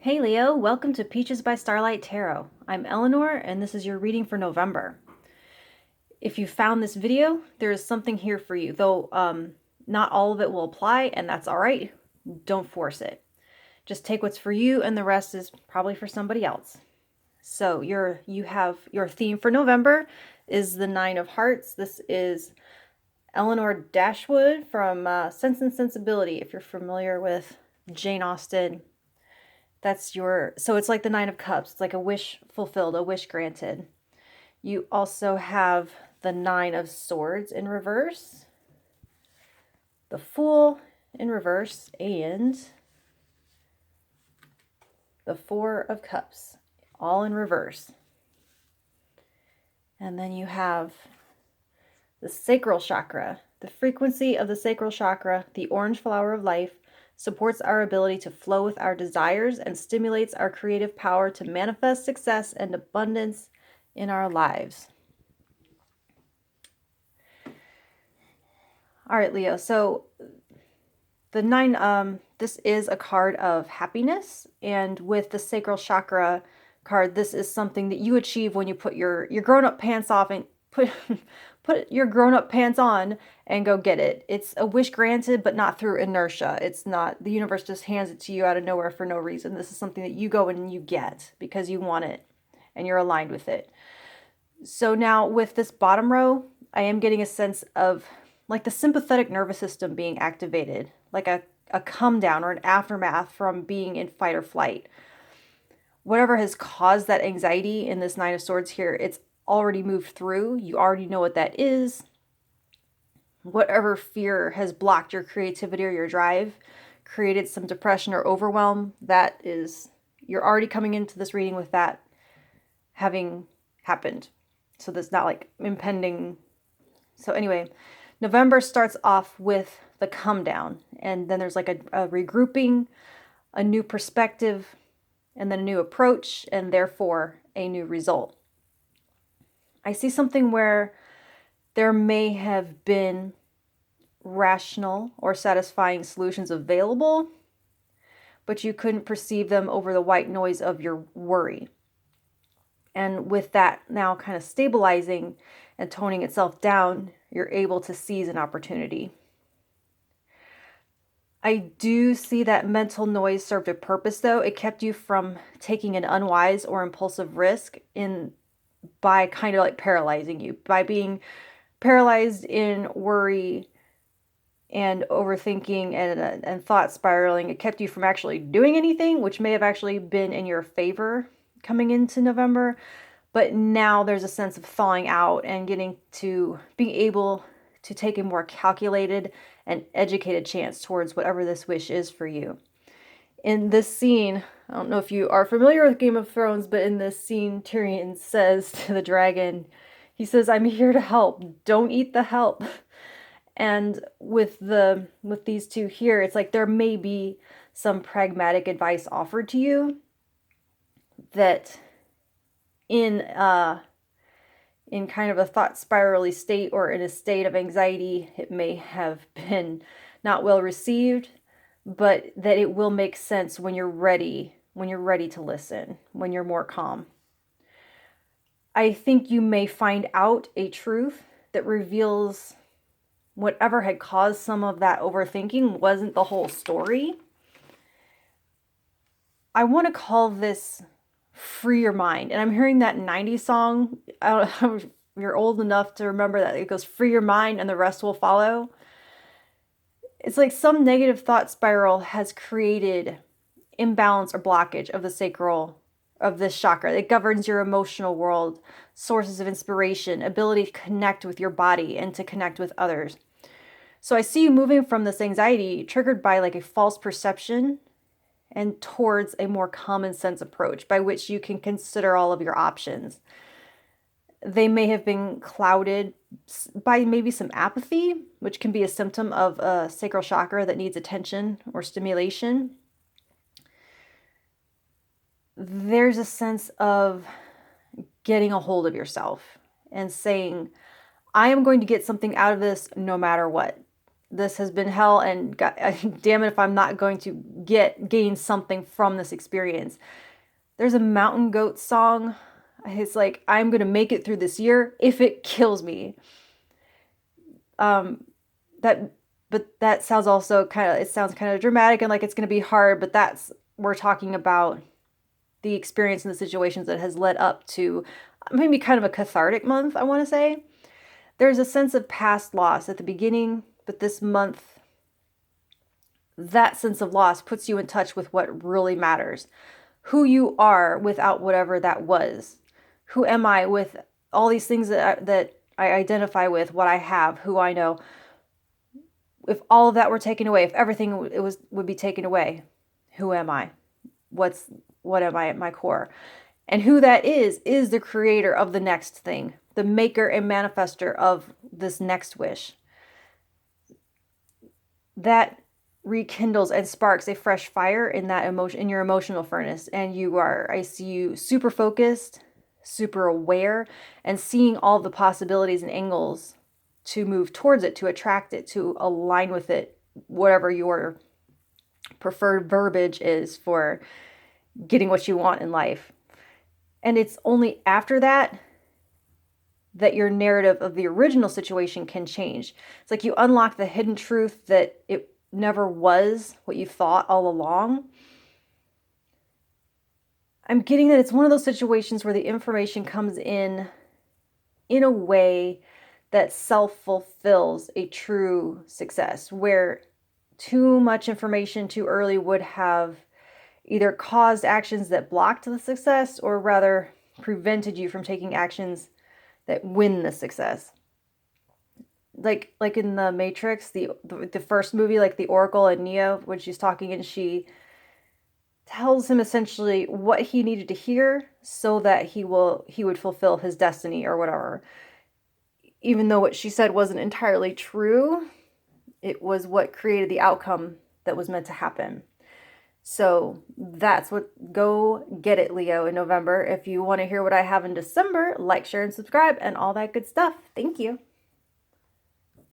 Hey Leo, welcome to Peaches by Starlight Tarot. I'm Eleanor and this is your reading for November. If you found this video, there is something here for you, though not all of it will apply, and that's all right. Don't force it. Just take what's for you and the rest is probably for somebody else. So you have your theme for November is the Nine of Hearts. This is Eleanor Dashwood from Sense and Sensibility, if you're familiar with Jane Austen. So it's like the Nine of Cups. It's like a wish fulfilled, a wish granted. You also have the Nine of Swords in reverse, the Fool in reverse, and the Four of Cups, all in reverse. And then you have the sacral chakra. The frequency of the sacral chakra, the orange flower of life, supports our ability to flow with our desires and stimulates our creative power to manifest success and abundance in our lives. All right, Leo. So the nine, this is a card of happiness, and with the sacral chakra card, this is something that you achieve when you put your grown-up pants off and put your grown-up pants on and go get it. It's a wish granted, but not through inertia. It's not the universe just hands it to you out of nowhere for no reason. This is something that you go and you get because you want it and you're aligned with it. So now with this bottom row, I am getting a sense of like the sympathetic nervous system being activated, like a come down or an aftermath from being in fight or flight. Whatever has caused that anxiety in this Nine of Swords here, it's already moved through. You already know what that is. Whatever fear has blocked your creativity or your drive, created some depression or overwhelm, that is, you're already coming into this reading with that having happened. So that's not like impending. So anyway, November starts off with the come down, and then there's like a regrouping, a new perspective, and then a new approach, and therefore a new result. I see something where there may have been rational or satisfying solutions available, but you couldn't perceive them over the white noise of your worry. And with that now kind of stabilizing and toning itself down, you're able to seize an opportunity. I do see that mental noise served a purpose, though. It kept you from taking an unwise or impulsive risk by kind of like paralyzing you, by being paralyzed in worry and overthinking and thought spiraling. It kept you from actually doing anything, which may have actually been in your favor coming into November. But now there's a sense of thawing out and getting to being able to take a more calculated and educated chance towards whatever this wish is for you. In this scene, I don't know if you are familiar with Game of Thrones, but in this scene, Tyrion says to the dragon, he says, "I'm here to help. Don't eat the help." And with these two here, it's like there may be some pragmatic advice offered to you that in kind of a thought spirally state or in a state of anxiety, it may have been not well received, but that it will make sense when you're ready to listen, when you're more calm. I think you may find out a truth that reveals whatever had caused some of that overthinking wasn't the whole story. I want to call this free your mind. And I'm hearing that 90s song. I don't know if you're old enough to remember that. It goes, free your mind and the rest will follow. It's like some negative thought spiral has created imbalance or blockage of the sacral, of this chakra. It governs your emotional world, sources of inspiration, ability to connect with your body and to connect with others. So I see you moving from this anxiety triggered by like a false perception and towards a more common sense approach by which you can consider all of your options. They may have been clouded by maybe some apathy, which can be a symptom of a sacral chakra that needs attention or stimulation. There's a sense of getting a hold of yourself and saying, I am going to get something out of this no matter what. this has been hell, and God, damn it if I'm not going to gain something from this experience. There's a Mountain Goat song. It's like, I'm going to make it through this year if it kills me. That but that sounds also it sounds kind of dramatic and like it's going to be hard, but we're talking about the experience and the situations that has led up to maybe kind of a cathartic month, I want to say. There's a sense of past loss at the beginning, but this month, that sense of loss puts you in touch with what really matters. Who you are without whatever that was. Who am I with all these things that I identify with, what I have, who I know. If all of that were taken away, if everything would be taken away, who am I? What am I at my core? And who that is the creator of the next thing, the maker and manifester of this next wish. That rekindles and sparks a fresh fire in that emotion, in your emotional furnace. And I see you super focused, super aware, and seeing all the possibilities and angles to move towards it, to attract it, to align with it, whatever your preferred verbiage is for getting what you want in life. And it's only after that your narrative of the original situation can change. It's like you unlock the hidden truth that it never was what you thought all along. I'm getting that it's one of those situations where the information comes in a way that self-fulfills a true success, where too much information too early would have either caused actions that blocked the success, or rather prevented you from taking actions that win the success. Like in the Matrix, the first movie, like the Oracle and Neo, when she's talking and she tells him essentially what he needed to hear so that he would fulfill his destiny or whatever. Even though what she said wasn't entirely true, it was what created the outcome that was meant to happen. So that's go get it, Leo, in November. If you want to hear what I have in December, like, share, and subscribe, and all that good stuff. Thank you.